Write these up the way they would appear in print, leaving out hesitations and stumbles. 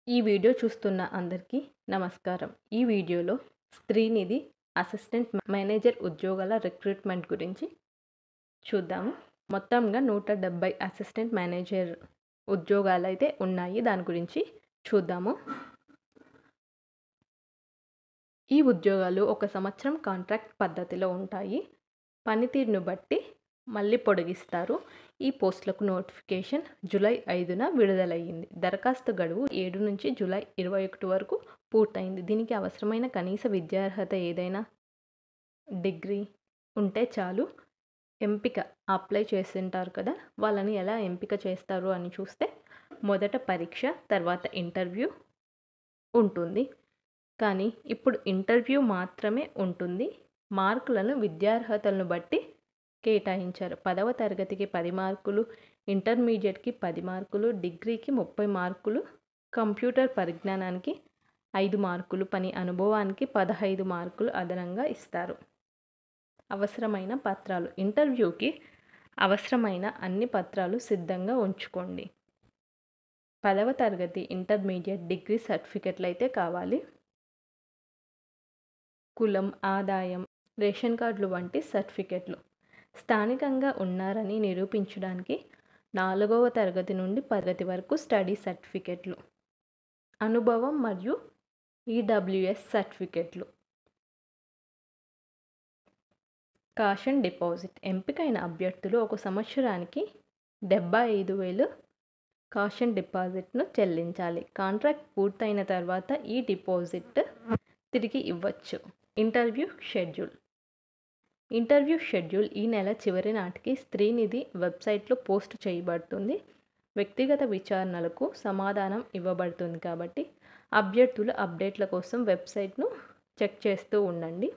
ఈ వీడియో చూస్తున్న అందరికీ నమస్కారం. ఈ వీడియోలో శ్రీనిధి అసిస్టెంట్ మేనేజర్ ఉద్యోగాల రిక్రూట్మెంట్ గురించి చూద్దాము. మొత్తంగా 170 అసిస్టెంట్ మేనేజర్ ఉద్యోగాలు అయితే ఉన్నాయి. దాని గురించి చూద్దాము. ఈ ఉద్యోగాలు 1 సంవత్సరం కాంట్రాక్ట్ పద్ధతిలో ఉంటాయి. పనితీరును బట్టి మళ్ళీ పొడిగిస్తారు. ఈ పోస్టులకు నోటిఫికేషన్ జూలై 5న విడుదలయ్యింది. దరఖాస్తు గడువు 7 నుంచి జూలై 21 వరకు పూర్తయింది. దీనికి అవసరమైన కనీస విద్యార్హత ఏదైనా డిగ్రీ ఉంటే చాలు. ఎంపిక అప్లై చేసింటారు కదా, వాళ్ళని ఎలా ఎంపిక చేస్తారు అని చూస్తే మొదట పరీక్ష, తర్వాత ఇంటర్వ్యూ ఉంటుంది. కానీ ఇప్పుడు ఇంటర్వ్యూ మాత్రమే ఉంటుంది. మార్కులను విద్యార్హతలను బట్టి కేటాయించారు. 10వ తరగతికి 10 మార్కులు, ఇంటర్మీడియట్కి 10 మార్కులు, డిగ్రీకి 30 మార్కులు, కంప్యూటర్ పరిజ్ఞానానికి 5 మార్కులు, పని అనుభవానికి 15 మార్కులు అదనంగా ఇస్తారు. అవసరమైన పత్రాలు. ఇంటర్వ్యూకి అవసరమైన అన్ని పత్రాలు సిద్ధంగా ఉంచుకోండి. 10వ తరగతి, ఇంటర్మీడియట్, డిగ్రీ సర్టిఫికెట్లు అయితే కావాలి. కులం, ఆదాయం, రేషన్ కార్డులు వంటి సర్టిఫికెట్లు. స్థానికంగా ఉన్నారని నిరూపించడానికి 4వ తరగతి నుండి 10వ తరగతి వరకు స్టడీ సర్టిఫికెట్లు, అనుభవం మరియు ఈడబ్ల్యూఎస్ సర్టిఫికెట్లు. Caution deposit. ఎంపికైన అభ్యర్థులు 1 సంవత్సరానికి 75,000 కాషన్ డిపాజిట్ను చెల్లించాలి. కాంట్రాక్ట్ పూర్తయిన తర్వాత ఈ డిపాజిట్ తిరిగి ఇవ్వచ్చు. ఇంటర్వ్యూ షెడ్యూల్ ఈ నెల చివరి నాటికి శ్రీనిధి వెబ్సైట్లో పోస్ట్ చేయబడుతుంది. వ్యక్తిగత విచారణలకు సమాధానం ఇవ్వబడుతుంది కాబట్టి అభ్యర్థులు అప్డేట్ల కోసం వెబ్సైట్ను చెక్ చేస్తూ ఉండండి,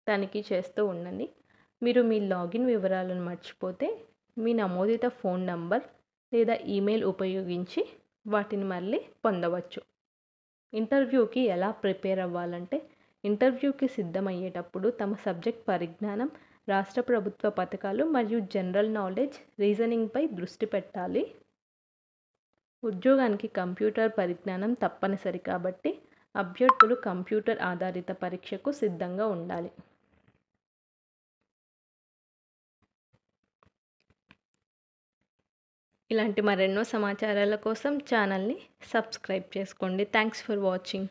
తనిఖీ చేస్తూ ఉండండి. మీరు మీ లాగిన్ వివరాలను మర్చిపోతే మీ నమోదిత ఫోన్ నంబర్ లేదా ఈమెయిల్ ఉపయోగించి వాటిని మళ్ళీ పొందవచ్చు. ఇంటర్వ్యూకి ఎలా ప్రిపేర్ అవ్వాలంటే, ఇంటర్వ్యూకి సిద్ధమయ్యేటప్పుడు తమ సబ్జెక్ట్ పరిజ్ఞానం, రాష్ట్ర ప్రభుత్వ పథకాలు మరియు జనరల్ నాలెడ్జ్, రీజనింగ్పై దృష్టి పెట్టాలి. ఉద్యోగానికి కంప్యూటర్ పరిజ్ఞానం తప్పనిసరి కాబట్టి అభ్యర్థులు కంప్యూటర్ ఆధారిత పరీక్షకు సిద్ధంగా ఉండాలి. ఇలాంటి మరెన్నో సమాచారాల కోసం ఛానల్ని సబ్స్క్రైబ్ చేసుకోండి. Thanks for watching.